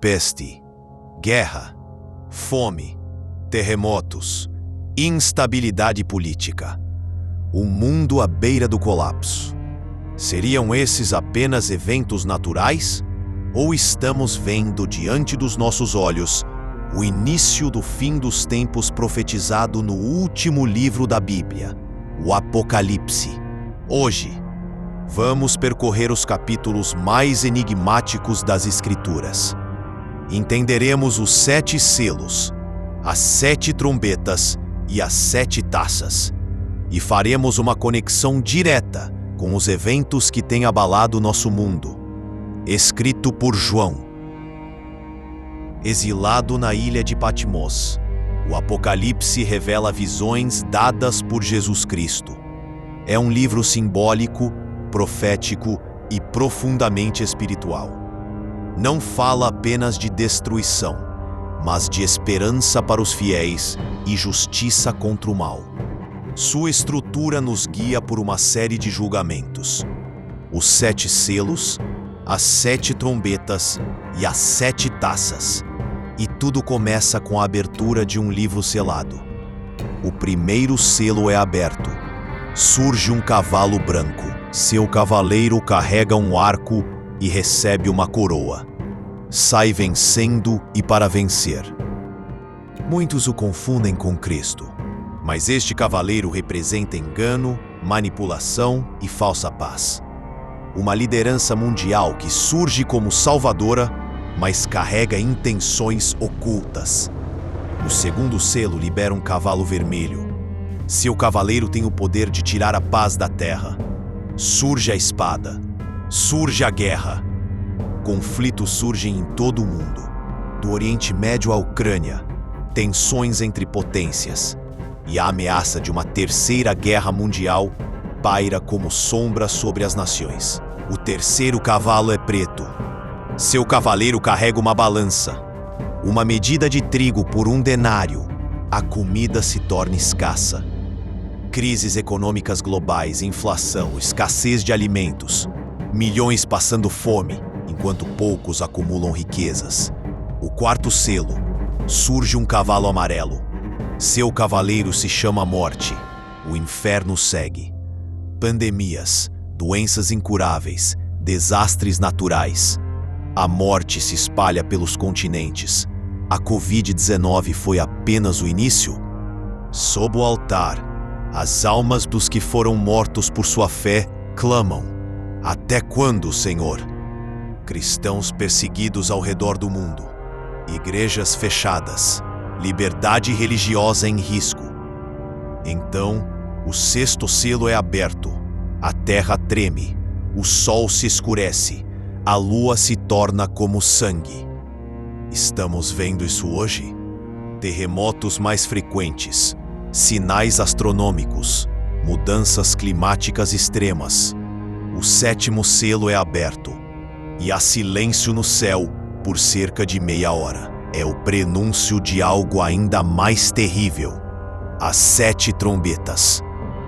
peste, guerra, fome, terremotos, instabilidade política. Um mundo à beira do colapso. Seriam esses apenas eventos naturais? Ou estamos vendo diante dos nossos olhos o início do fim dos tempos profetizado no último livro da Bíblia, o Apocalipse? Hoje, vamos percorrer os capítulos mais enigmáticos das Escrituras. Entenderemos os 7 selos, as 7 trombetas e as 7 taças, e faremos uma conexão direta com os eventos que têm abalado nosso mundo. Escrito por João. Exilado na ilha de Patmos, o Apocalipse revela visões dadas por Jesus Cristo. É um livro simbólico, profético e profundamente espiritual. Não fala apenas de destruição, mas de esperança para os fiéis e justiça contra o mal. Sua estrutura nos guia por uma série de julgamentos. Os 7 selos, as 7 trombetas e as 7 taças. E tudo começa com a abertura de um livro selado. O primeiro selo é aberto. Surge um cavalo branco. Seu cavaleiro carrega um arco e recebe uma coroa. Sai vencendo e para vencer. Muitos o confundem com Cristo. Mas este cavaleiro representa engano, manipulação e falsa paz. Uma liderança mundial que surge como salvadora, mas carrega intenções ocultas. O segundo selo libera um cavalo vermelho. Seu cavaleiro tem o poder de tirar a paz da terra. Surge a espada. Surge a guerra. Conflitos surgem em todo o mundo. Do Oriente Médio à Ucrânia, tensões entre potências. E a ameaça de uma terceira guerra mundial paira como sombra sobre as nações. O terceiro cavalo é preto. Seu cavaleiro carrega uma balança. Uma medida de trigo por 1 denário. A comida se torna escassa. Crises econômicas globais, inflação, escassez de alimentos. Milhões passando fome, enquanto poucos acumulam riquezas. O quarto selo. Surge um cavalo amarelo. Seu cavaleiro se chama Morte. O inferno segue. Pandemias, doenças incuráveis, desastres naturais. A morte se espalha pelos continentes. A Covid-19 foi apenas o início? Sob o altar, as almas dos que foram mortos por sua fé clamam: Até quando, Senhor? Cristãos perseguidos ao redor do mundo. Igrejas fechadas. Liberdade religiosa em risco. Então, o 6º selo é aberto. A terra treme. O sol se escurece. A lua se torna como sangue. Estamos vendo isso hoje? Terremotos mais frequentes. Sinais astronômicos. Mudanças climáticas extremas. O 7º selo é aberto. E há silêncio no céu por cerca de meia hora. É o prenúncio de algo ainda mais terrível. As 7 trombetas.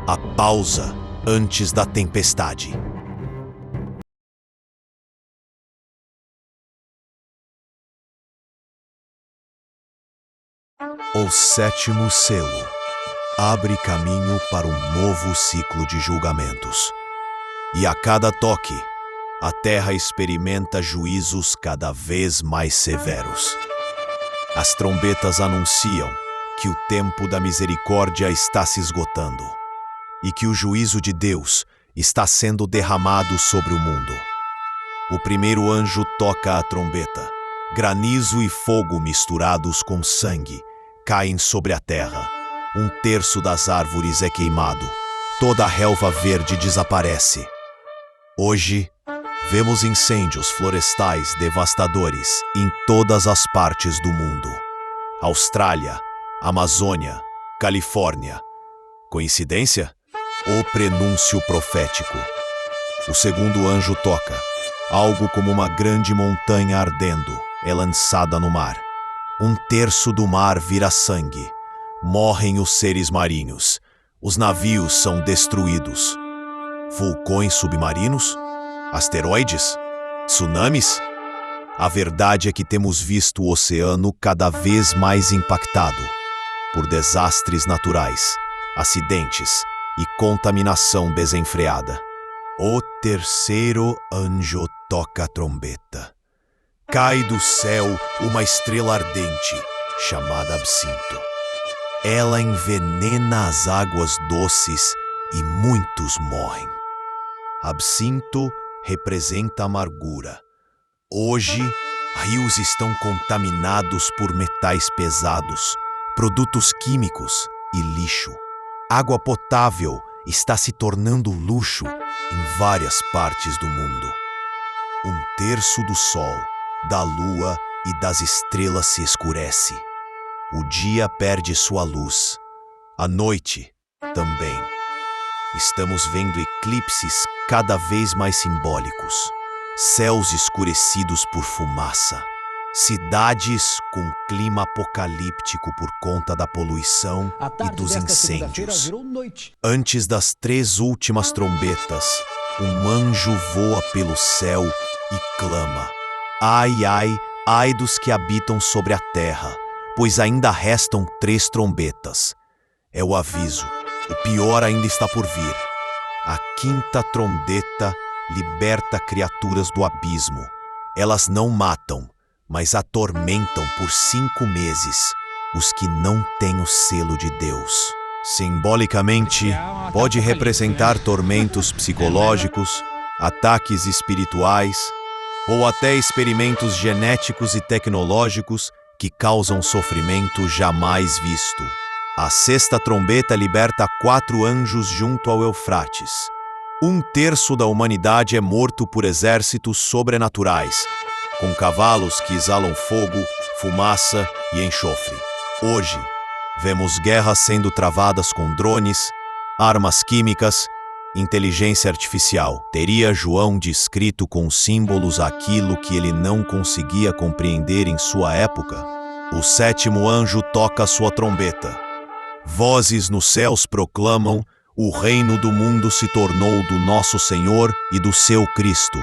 A pausa antes da tempestade. O 7º selo abre caminho para um novo ciclo de julgamentos. E a cada toque, a terra experimenta juízos cada vez mais severos. As trombetas anunciam que o tempo da misericórdia está se esgotando e que o juízo de Deus está sendo derramado sobre o mundo. O primeiro anjo toca a trombeta. Granizo e fogo misturados com sangue caem sobre a terra. 1/3 das árvores é queimado. Toda a relva verde desaparece. Hoje, vemos incêndios florestais devastadores em todas as partes do mundo. Austrália, Amazônia, Califórnia. Coincidência? Ou prenúncio profético? O segundo anjo toca. Algo como uma grande montanha ardendo é lançada no mar. 1/3 do mar vira sangue. Morrem os seres marinhos. Os navios são destruídos. Vulcões submarinos? Asteroides? Tsunamis? A verdade é que temos visto o oceano cada vez mais impactado por desastres naturais, acidentes e contaminação desenfreada. O terceiro anjo toca a trombeta. Cai do céu uma estrela ardente, chamada Absinto. Ela envenena as águas doces e muitos morrem. Absinto representa amargura. Hoje, rios estão contaminados por metais pesados, produtos químicos e lixo. Água potável está se tornando luxo em várias partes do mundo. Um terço do sol, da lua e das estrelas se escurece. O dia perde sua luz. A noite também. Estamos vendo eclipses cada vez mais simbólicos. Céus escurecidos por fumaça. Cidades com clima apocalíptico por conta da poluição e dos incêndios. Antes das 3 últimas trombetas, um anjo voa pelo céu e clama: ai, ai, ai dos que habitam sobre a terra, pois ainda restam 3 trombetas. É o aviso, o pior ainda está por vir. A 5ª trombeta liberta criaturas do abismo. Elas não matam, mas atormentam por 5 meses os que não têm o selo de Deus. Simbolicamente, pode representar tormentos psicológicos, ataques espirituais ou até experimentos genéticos e tecnológicos que causam sofrimento jamais visto. A 6ª trombeta liberta 4 anjos junto ao Eufrates. 1/3 da humanidade é morto por exércitos sobrenaturais, com cavalos que exalam fogo, fumaça e enxofre. Hoje, vemos guerras sendo travadas com drones, armas químicas, inteligência artificial. Teria João descrito com símbolos aquilo que ele não conseguia compreender em sua época? O 7º anjo toca sua trombeta. Vozes nos céus proclamam: o reino do mundo se tornou do nosso Senhor e do seu Cristo.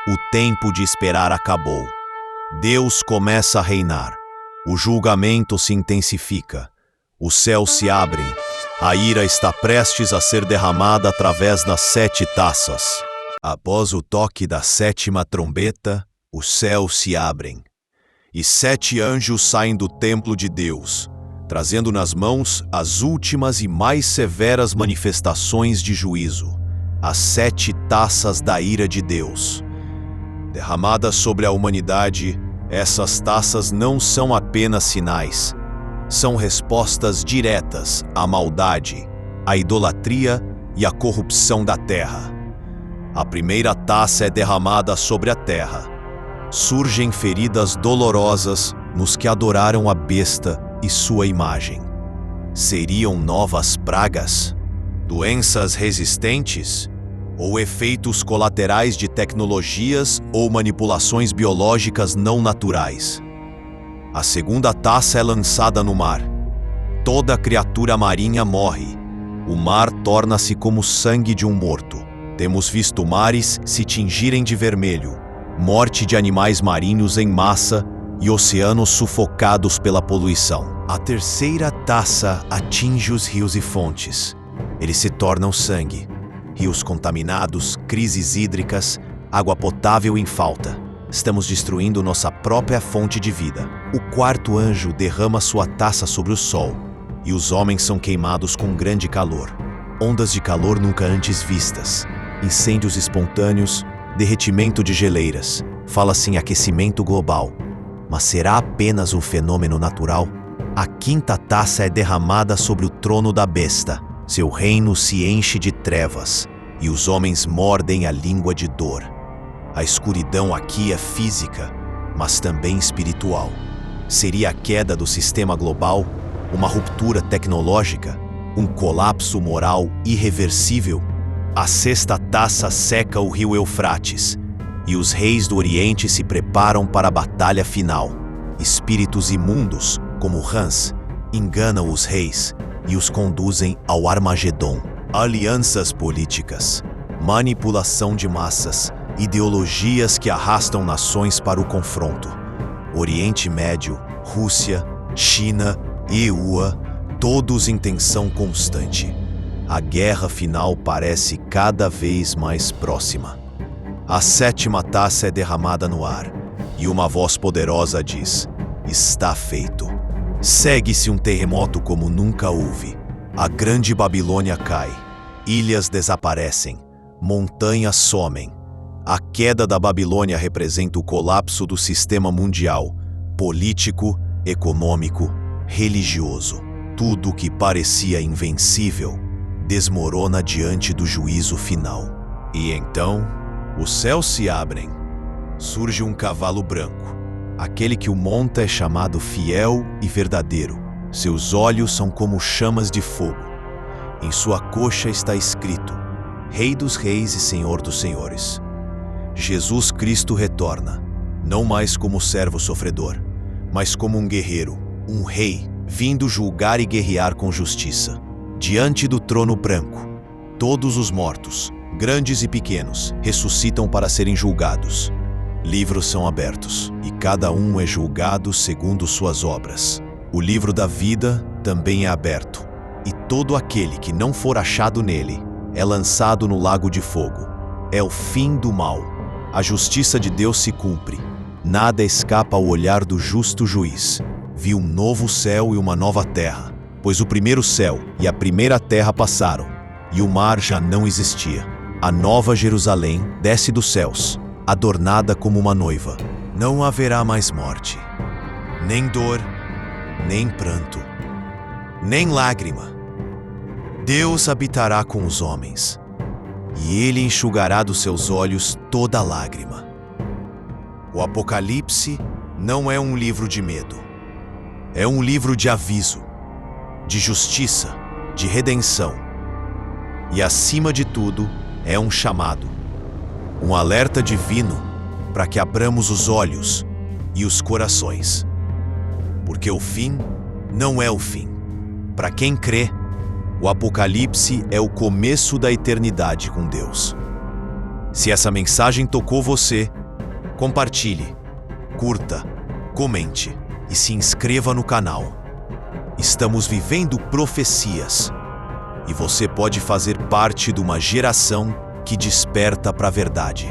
O tempo de esperar acabou. Deus começa a reinar. O julgamento se intensifica. Os céus se abrem. A ira está prestes a ser derramada através das 7 taças. Após o toque da 7ª trombeta, os céus se abrem. E 7 anjos saem do templo de Deus, trazendo nas mãos as últimas e mais severas manifestações de juízo, as 7 taças da ira de Deus. Derramadas sobre a humanidade, essas taças não são apenas sinais, são respostas diretas à maldade, à idolatria e à corrupção da terra. A primeira taça é derramada sobre a terra. Surgem feridas dolorosas nos que adoraram a besta e sua imagem. Seriam novas pragas, doenças resistentes ou efeitos colaterais de tecnologias ou manipulações biológicas não naturais. A segunda taça é lançada no mar. Toda criatura marinha morre. O mar torna-se como o sangue de um morto. Temos visto mares se tingirem de vermelho, morte de animais marinhos em massa e oceanos sufocados pela poluição. A terceira taça atinge os rios e fontes. Eles se tornam sangue. Rios contaminados, crises hídricas, água potável em falta. Estamos destruindo nossa própria fonte de vida. O 4º anjo derrama sua taça sobre o sol, e os homens são queimados com grande calor. Ondas de calor nunca antes vistas, incêndios espontâneos, derretimento de geleiras. Fala-se em aquecimento global. Mas será apenas um fenômeno natural? A 5ª taça é derramada sobre o trono da besta. Seu reino se enche de trevas, e os homens mordem a língua de dor. A escuridão aqui é física, mas também espiritual. Seria a queda do sistema global, uma ruptura tecnológica, um colapso moral irreversível? A 6ª taça seca o rio Eufrates, e os reis do Oriente se preparam para a batalha final. Espíritos imundos, como Hans, enganam os reis e os conduzem ao Armagedon. Alianças políticas, manipulação de massas ideologias que arrastam nações para o confronto. Oriente Médio, Rússia, China e EUA, todos em tensão constante. A guerra final parece cada vez mais próxima. A sétima taça é derramada no ar, e uma voz poderosa diz: está feito. Segue-se um terremoto como nunca houve. A grande Babilônia cai, ilhas desaparecem, montanhas somem. A queda da Babilônia representa o colapso do sistema mundial, político, econômico, religioso. Tudo que parecia invencível desmorona diante do juízo final. E então, os céus se abrem. Surge um cavalo branco. Aquele que o monta é chamado Fiel e Verdadeiro. Seus olhos são como chamas de fogo. Em sua coxa está escrito: Rei dos Reis e Senhor dos Senhores. Jesus Cristo retorna, não mais como servo sofredor, mas como um guerreiro, um rei, vindo julgar e guerrear com justiça. Diante do trono branco, todos os mortos, grandes e pequenos, ressuscitam para serem julgados. Livros são abertos, e cada um é julgado segundo suas obras. O livro da vida também é aberto, e todo aquele que não for achado nele é lançado no lago de fogo. É o fim do mal. A justiça de Deus se cumpre. Nada escapa ao olhar do justo juiz. Vi um novo céu e uma nova terra, pois o primeiro céu e a primeira terra passaram, e o mar já não existia. A nova Jerusalém desce dos céus, adornada como uma noiva. Não haverá mais morte, nem dor, nem pranto, nem lágrima. Deus habitará com os homens, e Ele enxugará dos seus olhos toda lágrima. O Apocalipse não é um livro de medo. É um livro de aviso, de justiça, de redenção. E, acima de tudo, é um chamado, um alerta divino para que abramos os olhos e os corações. Porque o fim não é o fim. Para quem crê, o Apocalipse é o começo da eternidade com Deus. Se essa mensagem tocou você, compartilhe, curta, comente e se inscreva no canal. Estamos vivendo profecias e você pode fazer parte de uma geração que desperta para a verdade.